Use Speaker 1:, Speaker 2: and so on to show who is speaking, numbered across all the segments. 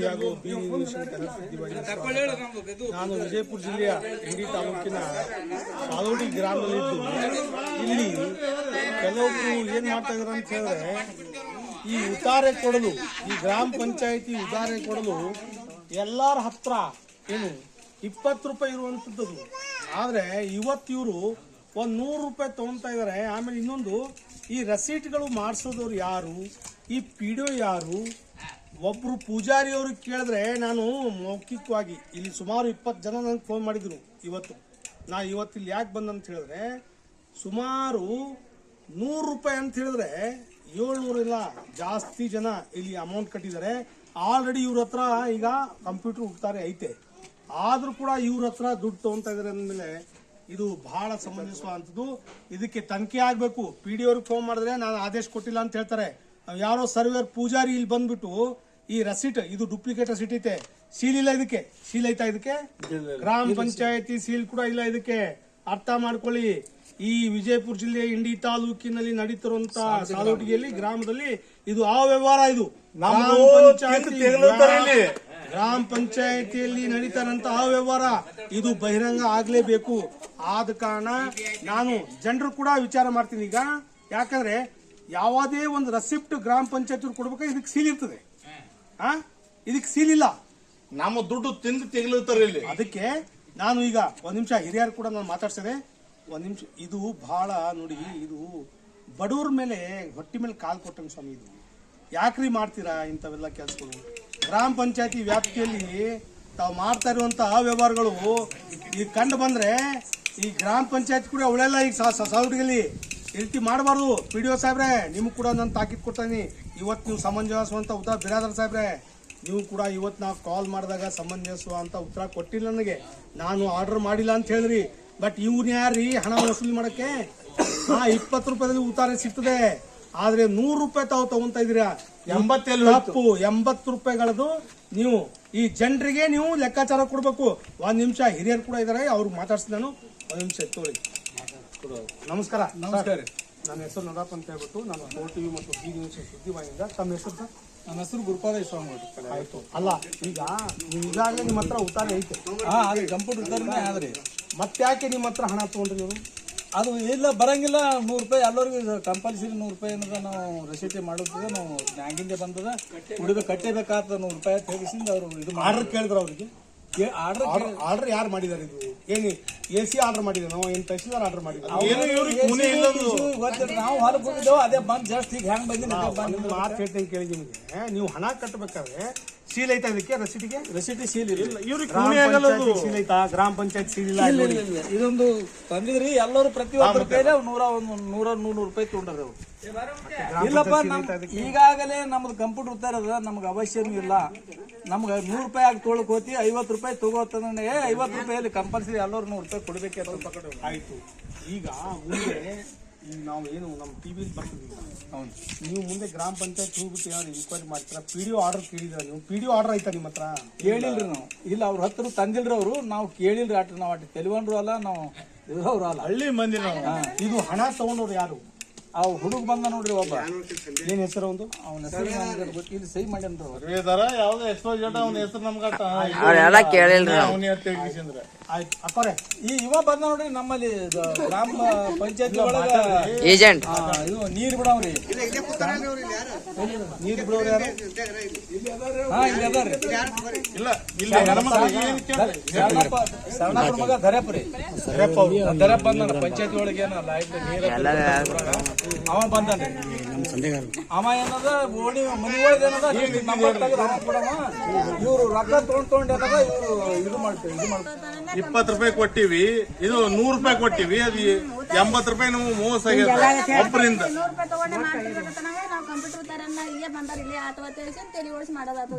Speaker 1: TV ಹಾಗೂ B ನ್ಯೂಸ್ಗೆ ನಾನು ವಿಜಯಪುರ ಜಿಲ್ಲೆಯ ಇಂಡಿ ತಾಲೂಕಿನ ಸಾಲೋಡಿ ಗ್ರಾಮದಲ್ಲಿದ್ದು ಇಲ್ಲಿ ಕೆಲವೊಬ್ಬರು ಏನ್ ಮಾಡ್ತಾ ಇದಾರೆ ಅಂತ ಹೇಳಿದ್ರೆ ಈ ಉತ್ತಾರೆ ಕೊಡಲು ಈ ಗ್ರಾಮ ಪಂಚಾಯಿತಿ ಉತ್ತಾರೆ ಕೊಡಲು ಎಲ್ಲರ ಹತ್ರ ಏನು 20 ರೂಪಾಯಿ ಇರುವಂತದ್ದು ಆದ್ರೆ ಇವತ್ತು ಇವರು ಒಂದು 100 ರೂಪಾಯಿ ತಗೊಂತಾ ಇದಾರೆ. ಆಮೇಲೆ ಇನ್ನೊಂದು ಈ ರಸೀಟ್ಗಳು ಮಾಡಿಸೋದವ್ರು ಯಾರು, ಈ ಪಿಡಿಒ ಯಾರು, ಒಬ್ರು ಪೂಜಾರಿ ಅವ್ರಿಗೆ ಕೇಳಿದ್ರೆ ನಾನು ಮೌಖಿಕವಾಗಿ ಇಲ್ಲಿ ಸುಮಾರು 20 ಜನ ನನಗೆ ಫೋನ್ ಮಾಡಿದ್ರು ಇವತ್ತು. ಇಲ್ಲಿ ಯಾಕೆ ಬಂದಂತ ಹೇಳಿದ್ರೆ ಸುಮಾರು 100 ರೂಪಾಯಿ ಅಂತ ಹೇಳಿದ್ರೆ 700 ಇಲ್ಲ ಜಾಸ್ತಿ ಜನ ಇಲ್ಲಿ ಅಮೌಂಟ್ ಕಟ್ಟಿದ್ದಾರೆ. ಆಲ್ರೆಡಿ ಇವ್ರ ಹತ್ರ ಈಗ ಕಂಪ್ಯೂಟರ್ ಹುಡ್ತಾರೆ ಐತೆ, ಆದ್ರೂ ಕೂಡ ಇವ್ರ ಹತ್ರ ದುಡ್ಡು ತಗೊಂತಾ ಇದಾರೆ ಅಂದಮೇಲೆ ಇದು ಬಹಳ ಸಂಬಂಧಿಸುವಂಥದ್ದು. ಇದಕ್ಕೆ ತನಿಖೆ ಆಗಬೇಕು. ಪಿಡಿಒ ಅವ್ರಿಗೆ ಫೋನ್ ಮಾಡಿದ್ರೆ ನಾನು ಆದೇಶ ಕೊಟ್ಟಿಲ್ಲ ಅಂತ ಹೇಳ್ತಾರೆ. ಯಾರೋ ಸರ್ವೇರ್ ಪೂಜಾರಿ ಇಲ್ಲಿ ಬಂದ್ಬಿಟ್ಟು ಈ ರಸೀಟ್ ಇದು ಡೂಪ್ಲಿಕೇಟ್ ರಸೀಟ್ ಐತೆ, ಸೀಲ್ ಇಲ್ಲ, ಇದಕ್ಕೆ ಸೀಲ್ ಐತಾ, ಇದಕ್ಕೆ ಗ್ರಾಮ ಪಂಚಾಯತಿ ಸೀಲ್ ಕೂಡ ಇಲ್ಲ. ಇದಕ್ಕೆ ಅರ್ಥ ಮಾಡ್ಕೊಳ್ಳಿ. ಈ ವಿಜಯಪುರ ಜಿಲ್ಲೆ ಇಂಡಿ ತಾಲೂಕಿನಲ್ಲಿ ನಡೀತಿರುವಂತಹ ಸಾಲೋಟಿಗೆಯಲ್ಲಿ ಗ್ರಾಮದಲ್ಲಿ ಇದು ಆ ವ್ಯವಹಾರ. ಇದು ಗ್ರಾಮ ಪಂಚಾಯತಿಯಲ್ಲಿ ನಡೀತಾರಂತಹ ವ್ಯವಹಾರ ಇದು ಬಹಿರಂಗ ಆಗ್ಲೇಬೇಕು. ಆದ ಕಾರಣ ನಾನು ಜನರು ಕೂಡ ವಿಚಾರ ಮಾಡ್ತೀನಿ ಈಗ. ಯಾಕಂದ್ರೆ ಯಾವುದೇ ಒಂದು ರೆಸಿಪ್ಟ್ ಗ್ರಾಮ ಪಂಚಾಯತ್ ಕೊಡ್ಬೇಕಾದ್ರೆ ಇದಕ್ಕೆ ಸೀಲ್ ಇರ್ತದೆ, ಇದಕ್ಕೆ ಸೀಲ್ ಇಲ್ಲ.
Speaker 2: ನಮ್ಮ ದುಡ್ಡು ತಿಂದು ತೆಗಲುತ್ತಾರೆ ಇಲ್ಲಿ.
Speaker 1: ಅದಕ್ಕೆ ನಾನು ಈಗ ಒಂದ್ ನಿಮಿಷ ಹಿರಿಯರು ಕೂಡ ನಾನು ಮಾತಾಡ್ಸಿದೆ, ಒಂದ್ ನಿಮಿಷ. ಇದು ಬಹಳ ನೋಡಿ, ಇದು ಬಡವ್ರ ಮೇಲೆ ಹೊಟ್ಟಿ ಮೇಲೆ ಕಾಲ್ ಕೊಟ್ಟಂಗ ಸ್ವಾಮಿ. ಇದು ಯಾಕ್ರಿ ಮಾಡ್ತೀರಾ ಇಂಥವೆಲ್ಲ ಕೆಲಸಗಳು? ಗ್ರಾಮ ಪಂಚಾಯತಿ ವ್ಯಾಪ್ತಿಯಲ್ಲಿ ತಾವು ಮಾಡ್ತಾ ಇರುವಂತಹ ವ್ಯವಹಾರಗಳು ಈಗ ಕಂಡು ಬಂದ್ರೆ ಈ ಗ್ರಾಮ ಪಂಚಾಯತ್ ಕೂಡ ಅವಳೆಲ್ಲ ಈಗ ಸಾಲೋಟಿಗೆಲ್ಲಿ ಈ ರೀತಿ ಮಾಡಬಾರ್ದು. ಪಿಡಿಒ ಸಾಹೇಬ್ರೆ, ನಿಮ್ಗೆ ಕೂಡ ನಾನು ತಾಕೀತು ಕೊಡ್ತೀನಿ. ಇವತ್ತು ನೀವು ಸಮಂಜಸುವಂತ ಉತ್ತರ, ಬಿರಾದರ್ ಸಾಹೇಬ್ರೆ ನೀವು ಕೂಡ ಇವತ್ತು ನಾವು ಕಾಲ್ ಮಾಡಿದಾಗ ಸಮಂಜಸ ಅಂತ ಉತ್ತರ ಕೊಟ್ಟಿಲ್ಲ. ನನಗೆ ನಾನು ಆರ್ಡರ್ ಮಾಡಿಲ್ಲ ಅಂತ ಹೇಳಿದ್ರಿ. ಬಟ್ ಇವ್ನ ಯಾರ್ರಿ ಹಣ ವಸೂಲಿ ಮಾಡಕ್ಕೆ? 20 ರೂಪಾಯಿದಲ್ಲಿ ಉತ್ತಾರೆ ಸಿಗ್ತದೆ, ಆದ್ರೆ 100 ರೂಪಾಯಿ ತಾವು ತಗೊಂತ ಇದೀರಾ. 80 ರೂಪಾಯಿಗಳದು ನೀವು ಈ ಜನರಿಗೆ ನೀವು ಲೆಕ್ಕಾಚಾರ ಕೊಡ್ಬೇಕು. ಒಂದ್ ನಿಮಿಷ ಹಿರಿಯರು ಕೂಡ ಇದಾರೆ, ಅವ್ರಿಗೆ ಮಾತಾಡ್ತೀನಿ ನಾನು. ಒಂದ್ ನಿಮಿಷ ತೋಳಿ. ನಮಸ್ಕಾರ. ನನ್ನ ಹೆಸರು ನದಾಪ್ ಅಂತ ಹೇಳ್ಬಿಟ್ಟು ನಾನು ಫೋರ್ ಟಿವಿ ಮತ್ತು ಬಿ ನ್ಯೂಸ್ ಸುದ್ದಿವಾಹಿನಿಯಿಂದ. ತಮ್ಮ ಹೆಸರು ಸರ್?
Speaker 3: ನನ್ನ ಹೆಸರು ಗುರುಪಾದ ಸ್ವಾಮಿ.
Speaker 1: ಆಯ್ತು. ಅಲ್ಲ, ಈಗ ಈಗಾಗಲೇ ನಿಮ್ಮ ಹತ್ರ ಉತ್ತಾರೆ ಐತೆ,
Speaker 3: ಕಂಪ್ಯೂಟರ್ ಉತ್ತಾರನೇ ಆದ್ರಿ.
Speaker 1: ಮತ್ತೆ ಯಾಕೆ ನಿಮ್ಮ ಹತ್ರ ಹಣ ತಗೊಂಡ್ರಿ ನೀವು?
Speaker 3: ಅದು ಇಲ್ಲ, ಬರಂಗಿಲ್ಲ. 100 ರೂಪಾಯಿ ಎಲ್ಲರಿಗೂ ಕಂಪಲ್ಸರಿ 100 ರೂಪಾಯಿ ಏನದ ನಾವು ರಸೀಟಿ ಮಾಡುತ್ತದೆ. ನಾವು ಬ್ಯಾಂಕಿಂದ ಬಂದದ ಉಳಿದು ಕಟ್ಟೇಬೇಕಾಗ್ತದ 100 ರೂಪಾಯಿ ತೆಗಿಸಿಂದ ಅವರು ಇದು
Speaker 1: ಆರ್ಡರ್ ಕೇಳಿದ್ರು ಅವ್ರಿಗೆ. ಆರ್ಡರ್ ಯಾರು ಮಾಡಿದಾರೆ? ಇದು ಏನು AC ಆರ್ಡರ್ ಮಾಡಿದಾರೆ? ನಾವು ಏನು ತಹಸೀಲ್ದಾರ್ ಆರ್ಡರ್ ಮಾಡಿದ್ವಿ?
Speaker 3: ನಾವು ಹೊರಗೆ ಹೋಗಿದ್ದೇವೆ, ಅದೇ ಬಂದ್ ಜಾಸ್ತಿ ಈಗ ಹೆಂಗ್ ಬಂದಿ
Speaker 1: ಮಾತು ಹೇಳ್ತೇನೆ ಕೇಳಿ. ನಿಮಗೆ ನೀವು ಹಣ ಕಟ್ಟಬೇಕಾದ್ರೆ ಸೀಲ್ ಐತಾ? ಇದಕ್ಕೆ ರಸೀಟಿ ಸೀಲ್ ಇಲ್ಲ. ಇವ್ರಿಗೆ ಸೀಲ್ ಐತಾ? ಗ್ರಾಮ ಪಂಚಾಯತ್ ಸೀಲ್ ಇಲ್ಲ.
Speaker 3: ಇದೊಂದು ತಂದಿದ್ರಿ ಎಲ್ಲರೂ ಪ್ರತಿಯೊಬ್ಬರ ಕೈಲಿ 100 ರೂಪಾಯಿ ತಗೊಂಡ್ರಿ ಅವ್ರು. ಇಲ್ಲಪ್ಪ, ಈಗಾಗಲೇ ನಮ್ದು ಕಂಪ್ಯೂಟರ್ ಉತ್ತಾರದ ನಮ್ಗೆ ಅವಶ್ಯನೂ ಇಲ್ಲ. ನಮ್ಗೆ 100 ರೂಪಾಯಿ ಆಗಿ ತೊಗೊಳಕ್ ಹೋತಿ, 50 ರೂಪಾಯಿ ತಗೋತಂದ್ರೆ 50 ರೂಪಾಯಲ್ಲಿ ಕಂಪಲ್ಸರಿ ಎಲ್ಲರೂ 100 ರೂಪಾಯಿ ಕೊಡ್ಬೇಕೆ.
Speaker 1: ಆಯ್ತು. ಈಗ ಮುಂದೆ ನಾವು ಏನು ನಮ್ಮ ಟಿವಿಲಿ ಬರ್ತೀವಿ, ನೀವು ಮುಂದೆ ಗ್ರಾಮ ಪಂಚಾಯತ್ ಹೋಗ್ಬಿಟ್ಟು ಯಾರು ಇನ್ಕ್ವೈರಿ ಮಾಡ್ತೀರಾ? ಪಿಡಿಒ ಆರ್ಡರ್ ಕೇಳಿದ್ರ ನೀವು? ಪಿಡಿಒ ಆರ್ಡರ್ ಆಯ್ತಾ ನಿಮ್ಮ ಹತ್ರ?
Speaker 3: ಕೇಳಿಲ್ರಿ ನಾವು. ಇಲ್ಲ, ಅವ್ರ ಹತ್ರ ತಂದಿಲ್ರಿ ಅವರು. ನಾವು ಕೇಳಿಲ್ರಿ. ನಾವು ತೆಲಿವನ್ರು ಅಲ್ಲ, ನಾವು ಇರೋರು ಅಲ್ಲ,
Speaker 2: ಹಳ್ಳಿ ಮಂದಿ ನಾವು.
Speaker 1: ಇದು ಹಣ ತಗೊಂಡವ್ರು ಯಾರು?
Speaker 3: ಅವ್ ಹುಡುಗ ಬಂದ ನೋಡ್ರಿ ಒಬ್ಬ.
Speaker 1: ಏನ್ ಹೆಸರು? ಒಂದು
Speaker 3: ಅವನ ಹೆಸರು ಇಲ್ಲಿ ಸಹಿ ಮಾಡ್ಯಾನ್ರಿ.
Speaker 2: ಯಾವ್ದು ಎಕ್ಸ್ಪೋಜೆಟ್ ಅವನ ಹೆಸರು ನಮ್ಗೆ
Speaker 1: ಆಯ್ತು ಅಕ್ಕೋರೆ.
Speaker 3: ಈ ಇವ ಬಂದ ನೋಡ್ರಿ ನಮ್ಮಲ್ಲಿ ಗ್ರಾಮ ಪಂಚಾಯತಿ ಒಳಗ
Speaker 4: ಏಜೆಂಟ್.
Speaker 3: ಇದು ನೀರ್ ಬಿಡವ್ರಿ.
Speaker 1: ನೀರ್ ಬಿಡೋರು ಯಾರು?
Speaker 3: ಇಲ್ಲಿ ಅದಾರ್ರಿ.
Speaker 2: ಇಲ್ಲ,
Speaker 3: ಶರಣಪ್ಪರ ಮಗ ದರ್ಯಪ್ಪ ರೀ. ದರ್ಯಪ್ಪ ಬಂದ ಪಂಚಾಯತಿ ಒಳಗೆ ಅವ ಬಂದಾನ್ರಿ. ಅವ ಏನದ ಓಣಿ ಮನಿ ಒಳಗೆ ಏನದ ನಂಬರ್ ತೆಗೆದು ಅವ ಕೊಡವ. ಇವ್ರು ರೊಕ್ಕ ತಗೊಂಡ್ ಏನದ ಇವ್ರು ಇದು ಮಾಡ್ತೀವಿ.
Speaker 2: 20 ರೂಪಾಯಿ ಕೊಟ್ಟಿವಿ, ಇದು 100 ರೂಪಾಯಿ ಕೊಟ್ಟಿವಿ. ಅದು 80 ರೂಪಾಯಿ ನಾವು ಮೋಸ ಆಗ್ಯದ ಒಬ್ಬರಿಂದ.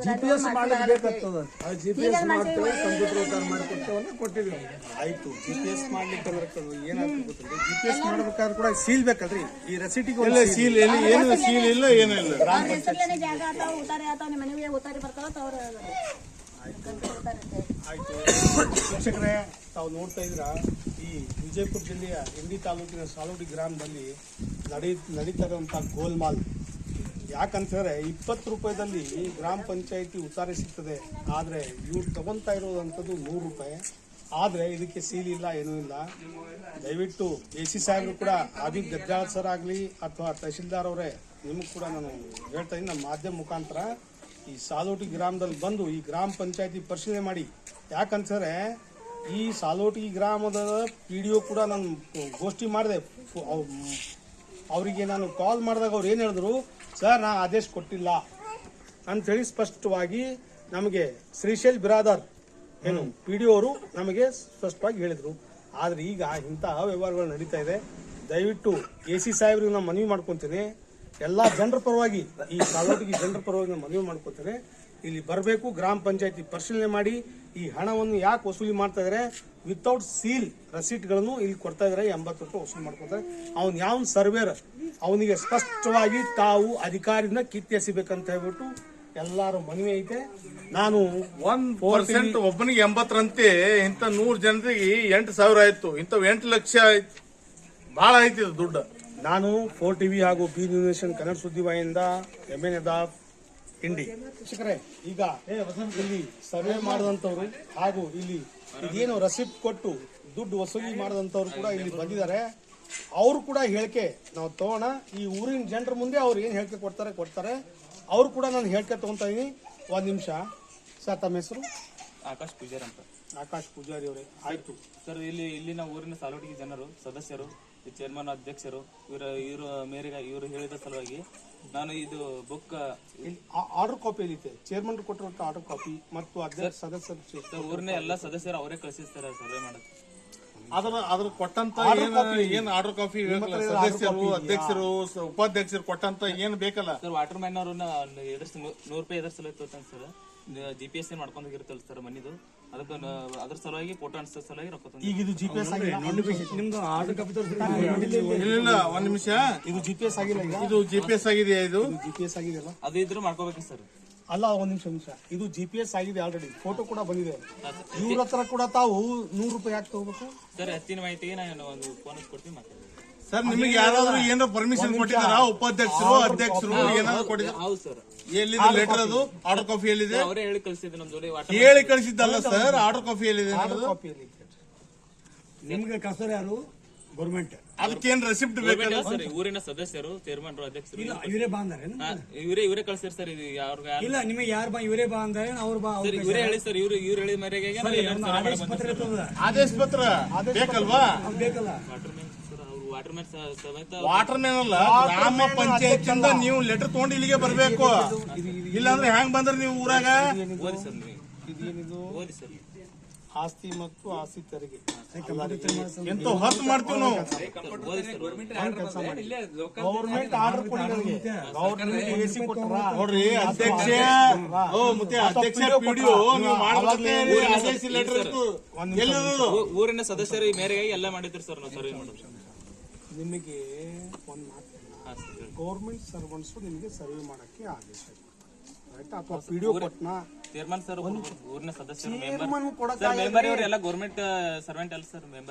Speaker 3: GPS ಮಾಡ್ಲಿಕ್ಕೆ ಬೇಕಾಗ್ತದ.
Speaker 1: GPS ಮಾಡ್ತೇವೆ, ಕಂಪ್ಯೂಟರ್ ಉತ್ತಾರ ಮಾಡ್ಕೊಡ್ತೇವೆ, ಕೊಟ್ಟಿವಿ. ಆಯ್ತು. GPS ಮಾಡ್ಲಿಕ್ಕೆ ಏನಾಗ್ತದೆ ಗೊತ್ತಿಲ್ಲ. GPS ಮಾಡ್ಬೇಕಾದ್ರೆ ಕೂಡ ಸೀಲ್ ಬೇಕಲ್ರಿ? ಈ ರಸೀಟಿಗೆ
Speaker 2: ಸೀಲ್ ಏನು ಸೀಲ್ ಇಲ್ಲ, ಏನೂ ಇಲ್ಲ.
Speaker 1: ಆಯ್ತು. ಶಿಕ್ಷಕರೇ, ತಾವು ನೋಡ್ತಾ ಇದ್ರ ಈ ವಿಜಯಪುರ ಜಿಲ್ಲೆಯ ಇಂಡಿ ತಾಲೂಕಿನ ಸಾಲೋಡಿ ಗ್ರಾಮದಲ್ಲಿ ನಡೀತಾ ಇರುವಂತಹ ಗೋಲ್ಮಾಲ್ ಯಾಕಂತಂದ್ರೆ 20 ರೂಪಾಯಿದಲ್ಲಿ ಗ್ರಾಮ ಪಂಚಾಯತಿ ಉತ್ತಾರ ಸಿಗ್ತದೆ. ಆದ್ರೆ ಇವ್ರು ತಗೊಂತಾ ಇರೋದಂಥದ್ದು 100 ರೂಪಾಯಿ. ಆದ್ರೆ ಇದಕ್ಕೆ ಸೀಲ್ ಇಲ್ಲ, ಏನೂ ಇಲ್ಲ. ದಯವಿಟ್ಟು AC ಸಾಹೇಬ್ರು ಕೂಡ ಆಬಿದ್ ಗದ್ದಾಳ್ ಸರ್ ಆಗಲಿ ಅಥವಾ ತಹಶೀಲ್ದಾರ್ ಅವರೇ, ನಿಮಗೂ ಕೂಡ ನಾನು ಹೇಳ್ತಾ ಇದ್ದೀನಿ, ನಮ್ಮ ಮಾಧ್ಯಮ ಮುಖಾಂತರ ಈ ಸಾಲೋಟಿ ಗ್ರಾಮದಲ್ಲಿ ಬಂದು ಈ ಗ್ರಾಮ ಪಂಚಾಯತಿ ಪರಿಶೀಲನೆ ಮಾಡಿ. ಯಾಕಂತಂದ್ರೆ ಈ ಸಾಲೋಟಿ ಗ್ರಾಮದ PDO ಕೂಡ ನಾನು ಗೋಷ್ಠಿ ಮಾಡಿದೆ. ಅವರಿಗೆ ನಾನು ಕಾಲ್ ಮಾಡಿದಾಗ ಅವ್ರು ಏನು ಹೇಳಿದ್ರು, ಸರ್ ನಾ ಆದೇಶ ಕೊಟ್ಟಿಲ್ಲ ಅಂಥೇಳಿ ಸ್ಪಷ್ಟವಾಗಿ ನಮಗೆ ಶ್ರೀಶೈಲ್ ಬಿರಾದರ್ ಏನು PDO ಅವರು ನಮಗೆ ಸ್ಪಷ್ಟವಾಗಿ ಹೇಳಿದರು. ಆದರೆ ಈಗ ಇಂತಹ ವ್ಯವಹಾರಗಳು ನಡೀತಾ ಇದೆ. ದಯವಿಟ್ಟು AC ಸಾಹೇಬ್ರಿಗೆ ನಾನು ಮನವಿ ಮಾಡ್ಕೊತೀನಿ, ಎಲ್ಲ ಜನರ ಪರವಾಗಿ, ಈ ಸಾಲೋಟಿಗೆ ಜನರ ಪರವಾಗಿ ನಾನು ಮನವಿ ಮಾಡ್ಕೊತೀನಿ, ಇಲ್ಲಿ ಬರಬೇಕು, ಗ್ರಾಮ ಪಂಚಾಯತಿ ಪರಿಶೀಲನೆ ಮಾಡಿ ಈ ಹಣವನ್ನು ಯಾಕೆ ವಸೂಲಿ ಮಾಡ್ತಾ ಇದ್ದಾರೆ, ವಿತೌಟ್ ಸೀಲ್ ರಸೀಟ್ಗಳನ್ನು ಇಲ್ಲಿ ಕೊಡ್ತಾ ಇದ್ದಾರೆ. 80 ರೂಪಾಯಿ ವಸೂಲಿ ಮಾಡ್ಕೊತಾರೆ. ಅವ್ನು ಯಾವ ಸರ್ವೇರ್ ಅವನಿಗೆ ಸ್ಪಷ್ಟವಾಗಿ ತಾವು ಅಧಿಕಾರಿಯಿಂದ ಕಿತ್ತೆಸಿಬೇಕಂತ ಹೇಳ್ಬಿಟ್ಟು ಎಲ್ಲಾರು ಮನವಿ ಐತೆ. ನಾನು
Speaker 2: 1% ಒಬ್ಬನಿಗೆ 80ರಂತೆ ಇಂಥ 100 ಜನರಿಗೆ 8,000 ಆಯ್ತು. ಇಂಥವು 8 ಲಕ್ಷ ಬಹಳ ಐತಿ ದುಡ್ಡು.
Speaker 1: ನಾನು 4TV ಹಾಗೂ ಬಿ ನ್ಯೂಸ್ ಕನ್ನಡ ಸುದ್ದಿವಾಹಿನಿಯಿಂದ MN ನದಾಫ್ ಇಂಡಿ. ಶಿಕ್ಷಕರೇ, ಈಗ ಇಲ್ಲಿ ಸರ್ವೆ ಮಾಡಿದಂಥವ್ರು ಹಾಗೂ ಇಲ್ಲಿ ಇದೇನು ರಸೀಟ್ ಕೊಟ್ಟು ದುಡ್ಡು ವಸೂಲಿ ಮಾಡಿದಂಥವ್ರು ಕೂಡ ಇಲ್ಲಿ ಬಂದಿದ್ದಾರೆ. ಅವರು ಕೂಡ ಹೇಳಿಕೆ ನಾವು ತಗೋಣ. ಈ ಊರಿನ ಜನರ ಮುಂದೆ ಅವ್ರು ಏನು ಹೇಳಿಕೆ ಕೊಡ್ತಾರೆ ಅವ್ರು ಕೂಡ ನಾನು ಹೇಳಿಕೆ ತಗೊಂತ ಇದೀನಿ. 1 ನಿಮಿಷ ಸರ್, ತಮ್ಮ ಹೆಸರು?
Speaker 4: ಆಕಾಶ್ ಪೂಜಾರಿ ಅಂತ.
Speaker 1: ಆಕಾಶ್ ಪೂಜಾರಿ ಅವರೇ, ಆಯ್ತು
Speaker 4: ಸರ್. ಇಲ್ಲಿನ ಊರಿನ ಸಾಲೋಟಿಗೆ ಜನರು, ಸದಸ್ಯರು, ಚೇರ್ಮನ್, ಅಧ್ಯಕ್ಷರು ಇವರು ಮೇರೆಗೆ ಇವರು ಹೇಳಿದ ಸಲುವಾಗಿ ನಾನು ಇದು ಬುಕ್
Speaker 1: ಆರ್ಡರ್ ಕಾಪಿ ಐತೆ, ಚೇರ್ಮನ್ ಕೊಟ್ಟಿರೋ ಆರ್ಡರ್ ಕಾಪಿ ಮತ್ತು ಅಧ್ಯಕ್ಷ ಸದಸ್ಯರು
Speaker 4: ಊರಿನ ಎಲ್ಲಾ ಸದಸ್ಯರು ಅವರೇ ಕಳಿಸಿರ್ತಾರೆ ಸರ್ವೆ ಮಾಡೋದು.
Speaker 2: ಅದ್ರ ಕೊಟ್ಟಂತ ಏನ್ ಆರ್ಡರ್ ಕಾಪಿ ಸದಸ್ಯರು, ಅಧ್ಯಕ್ಷರು, ಉಪಾಧ್ಯಕ್ಷರು ಕೊಟ್ಟಂತ ಏನ್ ಬೇಕಲ್ಲ
Speaker 4: ಸರ್. ವಾಟರ್ ಮ್ಯಾನ್ ಅವ್ರನ್ನ 100 ರೂಪಾಯಿ ಎದ್ರ ಸಲ ತೋತಾನೆ ಸರ್. GPS ಏನ್ ಮಾಡ್ಕೊಂಡ್ ಹೋಗಿರ್ತಲ್ಲ ಸರ್ ಮನಿದು, ಅದಕ್ಕೆ ಅದ್ರ ಸಲುವಾಗಿ ಫೋಟೋ ಅನ್ಸೋ ಸಲುವಾಗಿ ರೊಕ್ಕ ತಂದು.
Speaker 1: ಈಗ ಇದು GPS ಆಗಿಲ್ಲ, ನಿಮ್ದು ಆರ್ಡರ್ ಕಾಪಿ
Speaker 2: ಇಲ್ಲ. 1 ನಿಮಿಷ,
Speaker 1: ಇದು GPS ಆಗಿಲ್ಲ. ಈಗ
Speaker 2: ಇದು GPS ಆಗಿದೆ. ಇದು
Speaker 1: GPS ಆಗಿದೆಯಲ್ಲ,
Speaker 4: ಅದು ಇದ್ರು ಮಾಡ್ಕೋಬೇಕು ಸರ್.
Speaker 1: ಅಲ್ಲ, 1 ನಿಮಿಷ, ಇದು GPS ಆಗಿದೆ ಆಲ್ರೆಡಿ, ಫೋಟೋ ಕೂಡ ಬಂದಿದೆ. ಇವ್ರ ಹತ್ರ ಕೂಡ ತಾವು 100 ರೂಪಾಯಿ ಯಾಕೆ ತಗೋಬೇಕು
Speaker 4: ಸರ್? ಹೆಚ್ಚಿನ ಮಾಹಿತಿಗೆ ನಾನು ಒಂದು ಫೋನ್ ಕೊಡ್ತೀನಿ ಮಾತಾಡಿ
Speaker 2: ಸರ್. ನಿಮಗೆ ಯಾರಾದ್ರೂ ಏನಾದ್ರು ಪರ್ಮಿಷನ್ ಕೊಟ್ಟಿದಾರ? ಉಪಾಧ್ಯಕ್ಷರು, ಅಧ್ಯಕ್ಷರು ಏನಾದ್ರು ಕೊಟ್ಟಿದ್ದಾರೆ?
Speaker 4: ಹೌದು ಸರ್.
Speaker 2: ಎಲ್ಲಿದೆ ಲೆಟರ್? ಅದು ಆರ್ಡರ್ ಕಾಪಿ ಎಲ್ಲಿದೆ?
Speaker 4: ಅವರೇ ಹೇಳಿ ಕಳಿಸಿದ್ರು ನಮ್ ಜೋಡಿ.
Speaker 2: ಹೇಳಿ ಕಳಿಸಿದ್ದಲ್ಲ ಸರ್, ಆರ್ಡರ್ ಕಾಪಿ ಎಲ್ಲಿದೆ?
Speaker 1: ಕಾಪಿಯಲ್ಲಿ
Speaker 5: ನಿಮ್ಗೆ ಕಸರ್ ಯಾರು? ಗೌರ್ಮೆಂಟ್.
Speaker 2: ಅದಕ್ಕೇನ್ ರೆಸಿಪ್ಟ್ ಬೇಕಲ್ಲ
Speaker 4: ಸರ್? ಊರಿನ ಸದಸ್ಯರು, ಚೇರ್ಮನ್, ಅಧ್ಯಕ್ಷರು
Speaker 5: ಇವರೇ ಬಾ ಅಂದಾರೆ?
Speaker 4: ಇವರೇ ಕಳಿಸ್ತಾರೆ ಸರ್. ಇದು
Speaker 5: ಇಲ್ಲ, ನಿಮಗೆ ಯಾರು ಬಾ ಇವರೇ ಬಾ ಅಂದಾರೆ? ಅವ್ರು ಬಾ
Speaker 4: ಇವರೇ ಹೇಳಿ ಸರ್. ಇವ್ರು ಹೇಳಿದ ಮೇರೆಗೆ
Speaker 5: ಆದೇಶ ಪತ್ರ ಇರ್ತದ,
Speaker 2: ಆದೇಶ ಪತ್ರ ಬೇಕಲ್ವಾ?
Speaker 5: ಬೇಕಲ್ಲ.
Speaker 4: ವಾಟರ್ ಮ್ಯಾನ್ ಸಮೇತ
Speaker 2: ವಾಟರ್ ಮ್ಯಾನ್ ಅಲ್ಲ, ಗ್ರಾಮ ಪಂಚಾಯತ್ ನೀವು ಲೆಟರ್ ತಗೊಂಡು ಇಲ್ಲಿಗೆ ಬರ್ಬೇಕು. ಇಲ್ಲಾಂದ್ರೆ ಹ್ಯಾಂಗ್ ಬಂದ್ರೆ ನೀವು ಊರಾಗ?
Speaker 4: ಓದಿ ಸರ್,
Speaker 1: ಇದೇನಿದು?
Speaker 4: ಓದಿ ಸರ್.
Speaker 1: ಆಸ್ತಿ ಮತ್ತು ಆಸ್ತಿ ತೆರಿಗೆ
Speaker 2: ಎಂತ ಹೊತ್ತು ಮಾಡ್ತೀವಿ ನಾವು.
Speaker 4: ಓದಿ ಸರ್.
Speaker 1: ಗೌರ್ಮೆಂಟ್ ಆರ್ಡರ್ ಕೊಡಿ ನನಗೆ. ಗೌರ್ಮೆಂಟ್ AC ಕೊಟ್ಟರ
Speaker 2: ನೋಡ್ರಿ ಅಧ್ಯಕ್ಷ, ಮತ್ತೆ ಅಧ್ಯಕ್ಷ PDO ನೀವು ಮಾಡ್ಬೇಕಂತೆ ಆದೇಶ ಲೆಟರ್ ಇತ್ತು. ಎಲ್ಲದು
Speaker 4: ಊರಿನ ಸದಸ್ಯರು ಈ ಮೇರೆಗೆ ಎಲ್ಲ ಮಾಡಿದ್ರು ಸರ್. ನಾವು ಸರ್ವೆ ಮಾಡೋದು.
Speaker 1: ನಿಮಗೆ ಒಂದು ಮಾತು, ಗೌರ್ಮೆಂಟ್ ಸರ್ವೆಂಟ್ಸ್ ನಿಮಗೆ ಸರ್ವೆ ಮಾಡಕ್ಕೆ ಆದೇಶ ಆಯ್ತಾ, ಅಥವಾ PDO ಕೊಟ್ಟನಾ?
Speaker 4: ಚೇರ್ಮನ್ ಸರ್, ಊರಿನ ಸದಸ್ಯರು,
Speaker 1: ಚೇರ್ಮನ್ ಕೊಡಕ್ಕೆ
Speaker 4: ಮೆಂಬರ್ ಇವರು ಎಲ್ಲ ಗೌರ್ಮೆಂಟ್ ಸರ್ವೆಂಟ್ ಅಲ್ಲ ಸರ್.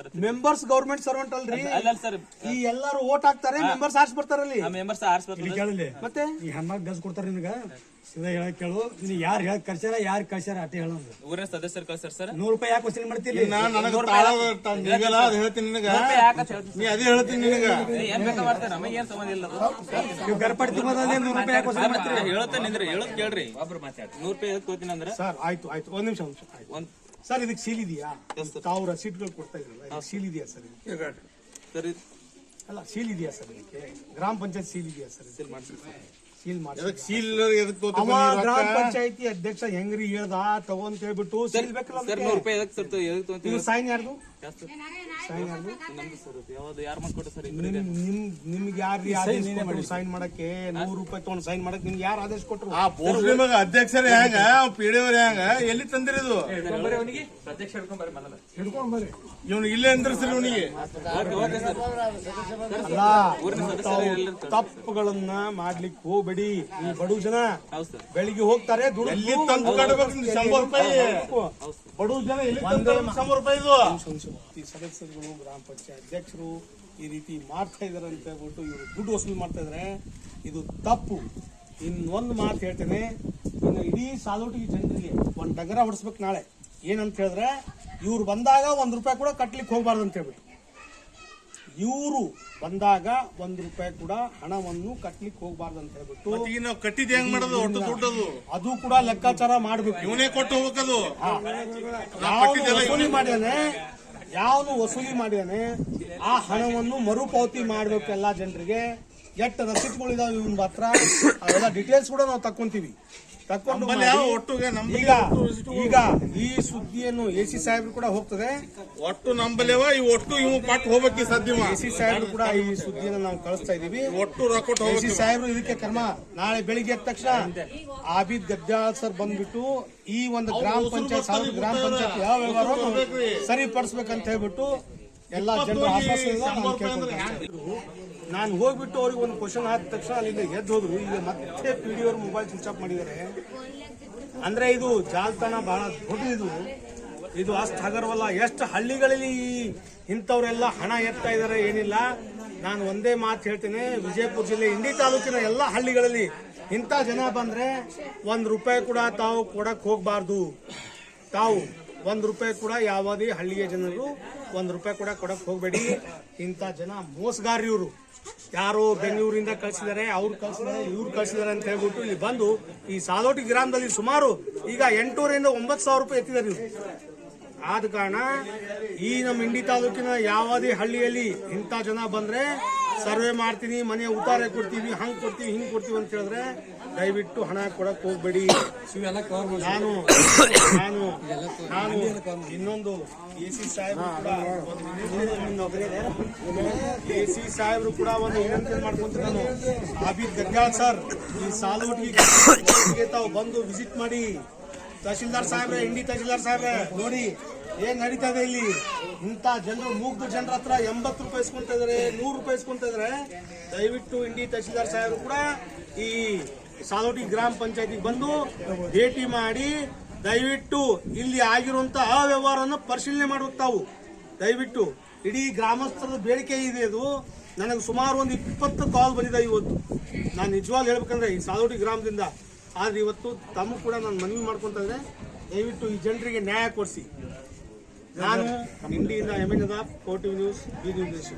Speaker 1: ಮೆಂಬರ್ಸ್ ಗೌರ್ಮೆಂಟ್ ಸರ್ವೆಂಟ್ ಅಲ್ರಿ.
Speaker 4: ಅಲ್ಲ ಸರ್,
Speaker 1: ಈ ಎಲ್ಲಾರು ಓಟ್ ಹಾಕ್ತಾರೆ, ಮೆಂಬರ್ಸ್ ಆರ್ಸ್ ಬರ್ತಾರಲ್ಲಿ.
Speaker 4: ಆ ಮೆಂಬರ್ಸ್ ಆರಿಸ್ಬೇಕು.
Speaker 5: ಕೇಳಲಿ,
Speaker 1: ಮತ್ತೆ
Speaker 5: ಈ ಹೆಣ್ಮಗ್ ಗಸ್ ಕೊಡ್ತಾರ ನಿನಗ, ಸೀದಾ ಹೇಳಕ್ ಕೇಳು. ನೀನ್ ಯಾರು ಹೇಳಕ್ ಕರ್ಸ್ಯಾರ, ಯಾರು ಕಳ್ಸ್ಯಾರ ಅಟ್ಟೆ ಹೇಳೋದು.
Speaker 4: ಊರಿನ ಸದಸ್ಯರು ಕಳ್ಸರ್ ಸರ್.
Speaker 5: 100 ರೂಪಾಯಿ ಯಾಕೆ ವಸೂಲಿ ಮಾಡ್ತೀರಿ?
Speaker 2: ನನಗೆ ತಾಳಲ್ಲ, ಅದು ಹೇಳ್ತೀನಿ ನಿನಗ. ನೀ ಅದೇ ಹೇಳ್ತೀನಿ ನಿನಗ.
Speaker 4: ಏನ್ ಬೇಕಾ ಮಾಡ್ತಾರೆ, ನಮಗೆ ಏನ್ ಸಂಬಂಧ ಇಲ್ಲ.
Speaker 5: ನೀವು ಗರ್ಪಟ್ಟಿ ತುಂಬೋದಂದ್ರೆ 100 ರೂಪಾಯಿ ಯಾಕೆ ವಸೂಲಿ ಮಾಡ್ತೀರಿ?
Speaker 4: ಹೇಳುತ್ತೆ ನಿಂದ್ರೆ, ಹೇಳೋದ್ ಕೇಳ್ರಿ. ಒಬ್ರು ಮಾತಾಡಿ. 100 ರೂಪಾಯಿ ಎದಕ್ ತಗೋತೀನಿ ಅಂದ್ರೆ
Speaker 1: ಸರ್, ಆಯ್ತು ಒಂದ್ ನಿಮಿಷ
Speaker 4: ಒಂದ್
Speaker 1: ಸರ್, ಇದಕ್ಕೆ ಸೀಲ್ ಇದೆಯಾ? ತಾವು ರಸೀಟ್ಗಳು ಕೊಡ್ತಾ ಇದ್ರಲ್ಲ, ಸೀಲ್ ಇದೆಯಾ ಸರ್?
Speaker 4: ಸರಿ,
Speaker 1: ಅಲ್ಲ, ಸೀಲ್ ಇದೆಯಾ ಸರ್ ಇದಕ್ಕೆ? ಗ್ರಾಮ ಪಂಚಾಯತ್ ಸೀಲ್ ಇದೆಯಾ ಸರ್? ಸೀಲ್ ಮಾಡಿ.
Speaker 2: ಸೀಲ್
Speaker 1: ಗ್ರಾಮ ಪಂಚಾಯತಿ ಅಧ್ಯಕ್ಷ ಹೆಂಗ್ರಿ ಹೇಳ್ದ ತಗೊಂತ ಹೇಳ್ಬಿಟ್ಟು ಸೀಲ್ ಬೇಕಲ್ಲ.
Speaker 4: ಸರ್ 100 ರೂಪಾಯಿ ಎದಕ್ ಸರ್ ಎದಕ್ ತಗೋತೀನಿ?
Speaker 1: ಸೈನ್ ಯಾರ್ದು?
Speaker 4: ಸೈನ್ ಯಾರ್ದು? ನಮ್ದು ಸರ್. ಯಾವ್ದು ಯಾರು ಮಾಡ್ಕೊಟ್ಟು ಸರ್?
Speaker 1: ನಿಮ್ಗೆ ಯಾರು ಆದೇಶ ಕೊಟ್ಟರು ಸೈನ್ ಮಾಡಕ್ಕೆ? 100 ರೂಪಾಯಿ ತಗೊಂಡು ಸೈನ್ ಮಾಡಕ್ಕೆ ನಿಮ್ಗೆ ಯಾರು ಆದೇಶ ಕೊಟ್ಟರು?
Speaker 2: ಆ ಪೋಸ್ಟ್ ನಿಮಗೆ ಅಧ್ಯಕ್ಷರೇ ಹ್ಯಾಂಗ, PDO ಹ್ಯಾಂಗ, ಎಲ್ಲಿ ತಂದಿರೋದು?
Speaker 4: ಅವನಿಗೆ ಪ್ರತ್ಯಕ್ಷ ಹಿಡ್ಕೊಂಬರ್ರಿ ಮೊದಲ.
Speaker 5: ಹಿಡ್ಕೊಂಡ್ ಬರ್ರಿ.
Speaker 2: ಇವನು ಇಲ್ಲೇ ಅಂದ್ರಸರಿ ಇವನಿಗೆ.
Speaker 1: ಅಲ್ಲ, ತಪ್ಪುಗಳನ್ನ ಮಾಡ್ಲಿಕ್ಕೆ ಹೋಗ್ಬೇಡಿ. ಈ ಬಡವ ಜನ ಬೆಳಿಗ್ಗೆ ಹೋಗ್ತಾರೆ,
Speaker 2: ಎಲ್ಲಿ ತಂದು ಕಟ್ಬೇಕು? 100 ರೂಪಾಯಿ ಬಡವ ಜನ ಎಲ್ಲಿ ತಂದು 100 ರೂಪಾಯಿ?
Speaker 1: ಈ ಸದಸ್ಯರುಗಳು, ಗ್ರಾಮ ಪಂಚಾಯತ್ ಅಧ್ಯಕ್ಷರು ಈ ರೀತಿ ಮಾಡ್ತಾ ಇದಾರೆ ಅಂತ ಹೇಳ್ಬಿಟ್ಟು ಇವರು ದುಡ್ಡು ವಸೂಲಿ ಮಾಡ್ತಾ ಇದಾರೆ. ಇದು ತಪ್ಪು. ಇನ್ನೊಂದು ಮಾತು ಹೇಳ್ತೇನೆ, ಇನ್ನು ಇಡೀ ಸಾಲೋಟಿಗೆ ಜನರಿಗೆ ಒಂದು ಡಗರ ಹೊಡಿಸ್ಬೇಕು ನಾಳೆ. ಏನಂತ ಹೇಳಿದ್ರೆ, ಇವ್ರು ಬಂದಾಗ ₹1 ಕೂಡ ಕಟ್ಲಿಕ್ಕೆ ಹೋಗ್ಬಾರ್ದು ಅಂತ ಹೇಳ್ಬಿಟ್ಟು, ಇವರು ಬಂದಾಗ ₹1 ಕೂಡ ಹಣವನ್ನು ಕಟ್ಲಿಕ್ಕೆ ಹೋಗ್ಬಾರ್ದು ಅಂತ ಹೇಳ್ಬಿಟ್ಟು
Speaker 2: ಈಗ ನಾವು ಕಟ್ಟಿದ್ ಹೆಂಗ್ ಮಾಡೋದು? ಒಟ್ಟು ದುಡ್ಡದು
Speaker 1: ಅದು ಕೂಡ ಲೆಕ್ಕಾಚಾರ ಮಾಡ್ಬೇಕು.
Speaker 2: ಇವನೇ ಕೊಟ್ಟು ಹೋಗ್ಬೇಕದು.
Speaker 1: ಯಾವನು ವಸೂಲಿ ಮಾಡಿದಾನೆ ಆ ಹಣವನ್ನು ಮರುಪಾವತಿ ಮಾಡ್ಬೇಕು ಎಲ್ಲ ಜನರಿಗೆ. ಎಷ್ಟು ರಸೀಟ್ಗಳಿದಾವೆ ಇವನ್ ಮಾತ್ರ ಅವೆಲ್ಲ ಡೀಟೇಲ್ಸ್ ಕೂಡ ನಾವು ತಕ್ಕೊಂತೀವಿ. ತಕ್ಕೊಂಡು ಈಗ ಈ ಸುದ್ದಿಯನ್ನು AC ಸಾಹೇಬ್ರು ಕೂಡ ಹೋಗ್ತದೆ.
Speaker 2: ಒಟ್ಟು ನಂಬಲೇವ ಈ ಒಟ್ಟು ಇವ್ ಪಟ್ಟು ಹೋಗ್ಬೇಕು ಸಾಧ್ಯ.
Speaker 1: AC ಸಾಹೇಬ್ರು ಕೂಡ ಈ ಸುದ್ದಿಯನ್ನು ನಾವು ಕಳಿಸ್ತಾ ಇದೀವಿ.
Speaker 2: ಒಟ್ಟು ರೊಕ್ಕ
Speaker 1: AC ಸಾಹೇಬ್ರು ಇದಕ್ಕೆ ಕ್ರಮ ನಾಳೆ ಬೆಳಿಗ್ಗೆ ಎದ್ದ ತಕ್ಷಣ ಆಬಿದ್ ಗದ್ದಾಳ್ ಸರ್ ಬಂದ್ಬಿಟ್ಟು ಈ ಒಂದು ಗ್ರಾಮ ಪಂಚಾಯತ್ ಗ್ರಾಮ ಪಂಚಾಯತ್ ಯಾವ ವ್ಯವಹಾರ ಸರಿಪಡಿಸ್ಬೇಕಂತ ಹೇಳ್ಬಿಟ್ಟು ಎಲ್ಲಾ ಜನರು ಆಶ್ವಾಸನೆ. ನಾನು ಹೋಗ್ಬಿಟ್ಟು ಅವ್ರಿಗೆ ಒಂದು ಕ್ವಶನ್ ಆದ ತಕ್ಷಣ ಅಲ್ಲಿಂದ ಎದ್ದು ಹೋದ್ರು. ಈಗ ಮತ್ತೆ PDO ಅವ್ರ ಮೊಬೈಲ್ ಸ್ವಿಚ್ ಆಫ್ ಮಾಡಿದ್ದಾರೆ. ಅಂದ್ರೆ ಇದು ಜಾಲತಾಣ ಬಹಳ ದೊಡ್ಡದು. ಇದು ಅಷ್ಟು ಹಗರವಲ್ಲ. ಎಷ್ಟು ಹಳ್ಳಿಗಳಲ್ಲಿ ಇಂಥವ್ರೆಲ್ಲ ಹಣ ಎತ್ತಾ ಇದಾರೆ ಏನಿಲ್ಲ. ನಾನು ಒಂದೇ ಮಾತು ಹೇಳ್ತೇನೆ, ವಿಜಯಪುರ ಜಿಲ್ಲೆ ಇಂಡಿ ತಾಲೂಕಿನ ಎಲ್ಲ ಹಳ್ಳಿಗಳಲ್ಲಿ ಇಂಥ ಜನ ಬಂದ್ರೆ ₹1 ಕೂಡ ತಾವು ಕೊಡಕ್ ಹೋಗ್ಬಾರ್ದು. ತಾವು ₹1 ಕೂಡ ಯಾವುದೇ ಹಳ್ಳಿಯ ಜನರು ₹1 ಕೂಡ ಕೊಡಕ್ ಹೋಗ್ಬೇಡಿ. ಇಂಥ ಜನ ಮೋಸಗಾರ. ಇವರು ಯಾರೋ ಬೆಂಗಳೂರಿಂದ ಕಳ್ಸಿದ್ದಾರೆ, ಅವ್ರು ಕಳ್ಸಿದ್ದಾರೆ, ಇವ್ರು ಕಳ್ಸಿದ್ದಾರೆ ಅಂತ ಹೇಳ್ಬಿಟ್ಟು ಇಲ್ಲಿ ಬಂದು ಈ ಸಾಲೋಟಿ ಗ್ರಾಮದಲ್ಲಿ ಸುಮಾರು ಈಗ 8,000 ರಿಂದ 9,000 ರೂಪಾಯಿ ಎತ್ತಿದ್ದಾರೆ ಇವರು. ಆದ ಕಾರಣ ಈ ನಮ್ಮ ಇಂಡಿ ತಾಲೂಕಿನ ಯಾವುದೇ ಹಳ್ಳಿಯಲ್ಲಿ ಇಂಥ ಜನ ಬಂದ್ರೆ ಸರ್ವೆ ಮಾಡ್ತೀನಿ, ಮನೆ ಉತ್ತಾರ ಕೊಡ್ತೀವಿ, ಹಂಗ್ ಕೊಡ್ತೀವಿ, ಹಿಂಗ್ ಕೊಡ್ತೀವಿ ಅಂತ ಹೇಳಿದ್ರೆ ದಯವಿಟ್ಟು ಹಣ ಕೊಡಕ್ ಹೋಗ್ಬೇಡಿ. ನಾನು ನಾನು ನಾನು ಇನ್ನೊಂದು AC ಸಾಹೇಬ್ರು ಕೂಡ ಒಂದು ವಿನಂತಿ ಮಾಡ್ಕೊಂತೀನಿ. ನಾನು ಆಬಿದ್ ಗದ್ದಾಳ್ ಸರ್, ಈ ಸಾಲೋಟಿಗೆ ತಾವು ಬಂದು ವಿಸಿಟ್ ಮಾಡಿ. ತಹಶೀಲ್ದಾರ್ ಸಾಹೇಬ್ರೆ, ಇಂಡಿ ತಹಶೀಲ್ದಾರ್ ಸಾಹೇಬ್ರೆ, ನೋಡಿ ಏನ್ ನಡೀತಾ ಇದೆ ಇಲ್ಲಿ. ಇಂಥ ಜನರು ಮೂಗ್ದು ಜನರ ಹತ್ರ ₹80 ಇಸ್ಕೊಂತ ಇದಾರೆ, ₹100 ಇಸ್ಕೊಂತ ಇದಾರೆ. ದಯವಿಟ್ಟು ಇಂಡಿ ತಹಶೀಲ್ದಾರ್ ಸಾಹೇಬರು ಕೂಡ ಈ ಸಾಲೋಟಿ ಗ್ರಾಮ ಪಂಚಾಯತಿಗೆ ಬಂದು ಭೇಟಿ ಮಾಡಿ ದಯವಿಟ್ಟು ಇಲ್ಲಿ ಆಗಿರುವಂತ ಅವ್ಯವಹಾರವನ್ನು ಪರಿಶೀಲನೆ ಮಾಡ್ಬೇಕು. ತಾವು ದಯವಿಟ್ಟು ಇಡೀ ಗ್ರಾಮಸ್ಥರದ ಬೇಡಿಕೆ ಇದೆ. ಅದು ನನಗೆ ಸುಮಾರು ಒಂದು 20 ಕಾಲ್ ಬಂದಿದೆ ಇವತ್ತು. ನಾನು ನಿಜವಾಗ್ಲೂ ಹೇಳ್ಬೇಕಂದ್ರೆ ಈ ಸಾಲೋಟಿ ಗ್ರಾಮದಿಂದ. ಆದ್ರೆ ಇವತ್ತು ತಮ್ಮ ಕೂಡ ನಾನು ಮನವಿ ಮಾಡ್ಕೊಂತ ಇದ್ರೆ ದಯವಿಟ್ಟು ಈ ಜನರಿಗೆ ನ್ಯಾಯ ಕೊಡಿಸಿ. ನಾನು ಇಂಡಿಯಿಂದ MN ಕೋಟಿ ನ್ಯೂಸ್, ಬಿ ನ್ಯೂಸ್.